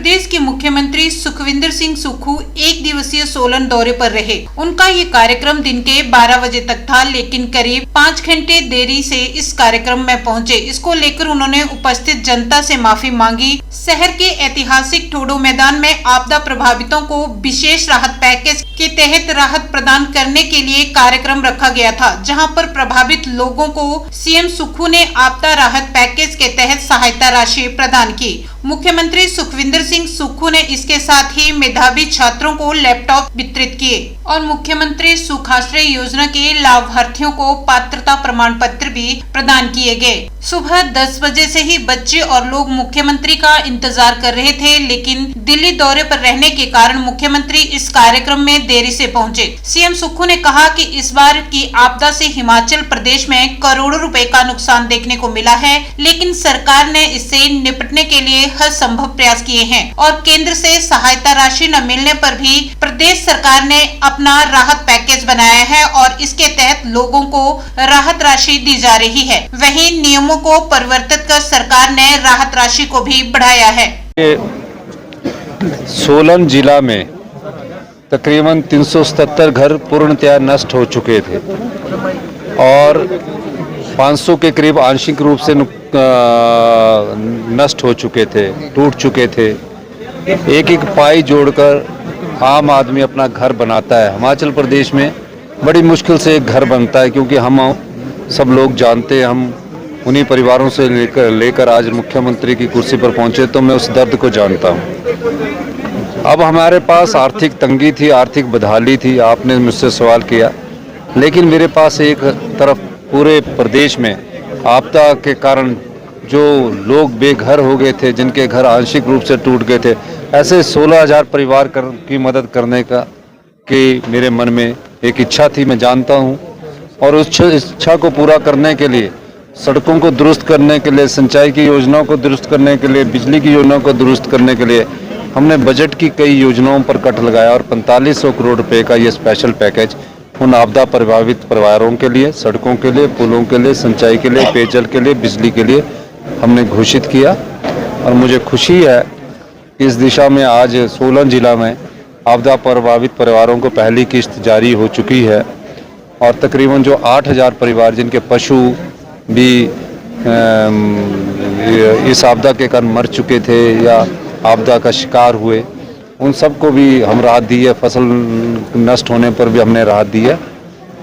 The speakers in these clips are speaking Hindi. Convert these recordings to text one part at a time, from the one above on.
प्रदेश के मुख्यमंत्री सुखविंदर सिंह सुक्खू एक दिवसीय सोलन दौरे पर रहे। उनका ये कार्यक्रम दिन के 12 बजे तक था, लेकिन करीब 5 घंटे देरी से इस कार्यक्रम में पहुंचे। इसको लेकर उन्होंने उपस्थित जनता से माफी मांगी। शहर के ऐतिहासिक ठोडो मैदान में आपदा प्रभावितों को विशेष राहत पैकेज के तहत राहत प्रदान करने के लिए कार्यक्रम रखा गया था, जहां पर प्रभावित लोगों को सीएम सुक्खू ने आपदा राहत पैकेज के तहत सहायता राशि प्रदान की। मुख्यमंत्री सुखविंदर सिंह सुक्खू ने इसके साथ ही मेधावी छात्रों को लैपटॉप वितरित किए और मुख्यमंत्री सुखाश्रय योजना के लाभार्थियों को पात्रता प्रमाण पत्र भी प्रदान किए गए। सुबह 10 बजे से ही बच्चे और लोग मुख्यमंत्री का इंतजार कर रहे थे, लेकिन दिल्ली दौरे पर रहने के कारण मुख्यमंत्री इस कार्यक्रम में देरी से पहुंचे। सीएम सुक्खू ने कहा कि इस बार की आपदा से हिमाचल प्रदेश में करोड़ों रुपए का नुकसान देखने को मिला है, लेकिन सरकार ने इससे निपटने के लिए हर संभव प्रयास किए हैं और केंद्र से सहायता राशि न मिलने पर भी प्रदेश सरकार ने अपना राहत पैकेज बनाया है और इसके तहत लोगों को राहत राशि दी जा रही है। वहीं नियमों को परिवर्तित कर सरकार ने राहत राशि को भी बढ़ाया है। सोलन जिला में तकरीबन 377 घर पूर्णतया नष्ट हो चुके थे और 500 के करीब आंशिक रूप से नष्ट हो चुके थे, टूट चुके थे। एक एक पाई जोड़कर आम आदमी अपना घर बनाता है। हिमाचल प्रदेश में बड़ी मुश्किल से एक घर बनता है, क्योंकि हम सब लोग जानते हैं, हम उन्हीं परिवारों से लेकर आज मुख्यमंत्री की कुर्सी पर पहुंचे, तो मैं उस दर्द को जानता हूं। अब हमारे पास आर्थिक तंगी थी, आर्थिक बदहाली थी, आपने मुझसे सवाल किया, लेकिन मेरे पास एक तरफ पूरे प्रदेश में आपदा के कारण जो लोग बेघर हो गए थे, जिनके घर आंशिक रूप से टूट गए थे, ऐसे 16,000 परिवार की मदद करने का कि मेरे मन में एक इच्छा थी, मैं जानता हूं। और उस इच्छा को पूरा करने के लिए, सड़कों को दुरुस्त करने के लिए, सिंचाई की योजनाओं को दुरुस्त करने के लिए, बिजली की योजनाओं को दुरुस्त करने के लिए हमने बजट की कई योजनाओं पर कट लगाया और 4500 करोड़ रुपए का ये स्पेशल पैकेज उन आपदा प्रभावित परिवारों के लिए, सड़कों के लिए, पुलों के लिए, सिंचाई के लिए, पेयजल के लिए, बिजली के लिए हमने घोषित किया। और मुझे खुशी है कि इस दिशा में आज सोलन जिला में आपदा प्रभावित परिवारों को पहली किस्त जारी हो चुकी है और तकरीबन जो 8,000 परिवार जिनके पशु भी इस आपदा के कारण मर चुके थे या आपदा का शिकार हुए, उन सबको भी हम राहत दी है। फसल नष्ट होने पर भी हमने राहत दी है।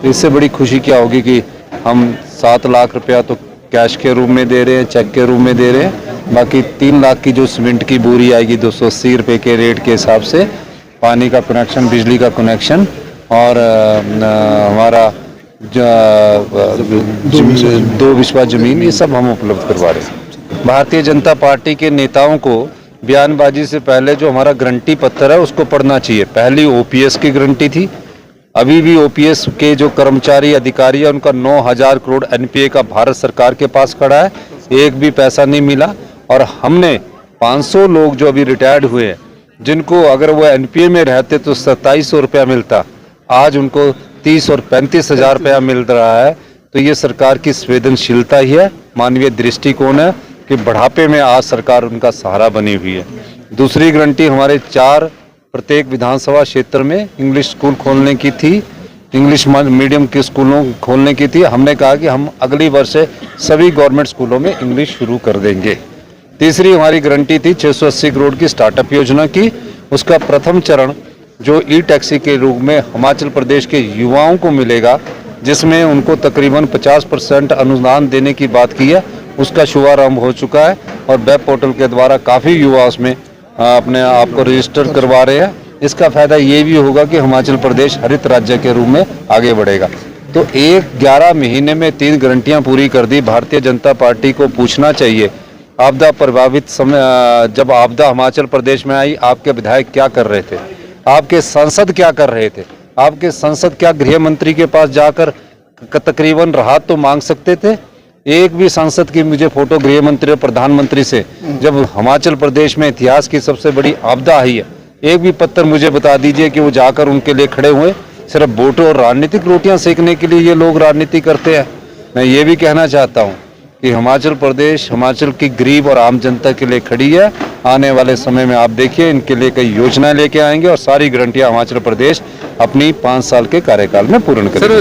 इससे बड़ी खुशी क्या होगी कि हम 7 लाख रुपया तो कैश के रूप में दे रहे हैं, चेक के रूप में दे रहे हैं, बाकी 3 लाख की जो सीमेंट की बोरी आएगी 280 रुपये के रेट के हिसाब से, पानी का कनेक्शन, बिजली का कनेक्शन और हमारा 2 बिस्वा जमीन, ये सब हम उपलब्ध करवा रहे हैं। भारतीय जनता पार्टी के नेताओं को बयानबाजी से पहले जो हमारा गारंटी पत्र है उसको पढ़ना चाहिए। पहली ओपीएस की गारंटी थी, अभी भी ओपीएस के जो कर्मचारी अधिकारी है उनका 9,000 करोड़ एनपीए का भारत सरकार के पास खड़ा है, एक भी पैसा नहीं मिला। और हमने 500 लोग जो अभी रिटायर्ड हुए हैं, जिनको अगर वो एनपीए में रहते तो 2700 रुपया मिलता, आज उनको 30 और 35,000 रुपया मिल रहा है। तो ये सरकार की संवेदनशीलता ही है, मानवीय दृष्टिकोण है कि बुढ़ापे में आज सरकार उनका सहारा बनी हुई है। दूसरी गारंटी हमारे 4 प्रत्येक विधानसभा क्षेत्र में इंग्लिश स्कूल खोलने की थी, इंग्लिश मीडियम के स्कूलों खोलने की थी। हमने कहा कि हम अगली वर्ष से सभी गवर्नमेंट स्कूलों में इंग्लिश शुरू कर देंगे। तीसरी हमारी गारंटी थी 680 करोड़ की स्टार्टअप योजना की। उसका प्रथम चरण जो ई टैक्सी के रूप में हिमाचल प्रदेश के युवाओं को मिलेगा, जिसमें उनको तकरीबन 50% अनुदान देने की बात की है, उसका शुभारंभ हो चुका है और वेब पोर्टल के द्वारा काफ़ी युवा उसमें अपने आप को रजिस्टर करवा रहे हैं। इसका फायदा ये भी होगा कि हिमाचल प्रदेश हरित राज्य के रूप में आगे बढ़ेगा। तो 11 महीने में 3 गारंटियां पूरी कर दी। भारतीय जनता पार्टी को पूछना चाहिए, आपदा प्रभावित समय जब आपदा हिमाचल प्रदेश में आई, आपके विधायक क्या कर रहे थे, आपके सांसद क्या कर रहे थे, आपके सांसद क्या गृह मंत्री के पास जाकर तकरीबन राहत तो मांग सकते थे? एक भी सांसद की मुझे फोटो गृह मंत्री और प्रधानमंत्री से, जब हिमाचल प्रदेश में इतिहास की सबसे बड़ी आपदा आई है, एक भी पत्र मुझे बता दीजिए कि वो जाकर उनके लिए खड़े हुए। सिर्फ वोटों और राजनीतिक रोटियां सेकने के लिए ये लोग राजनीति करते हैं। मैं ये भी कहना चाहता हूँ कि हिमाचल प्रदेश हिमाचल की गरीब और आम जनता के लिए खड़ी है। आने वाले समय में आप देखिए इनके लिए कई योजनाएं लेके आएंगे और सारी गारंटियां हिमाचल प्रदेश अपनी 5 साल के कार्यकाल में पूर्ण करेगा।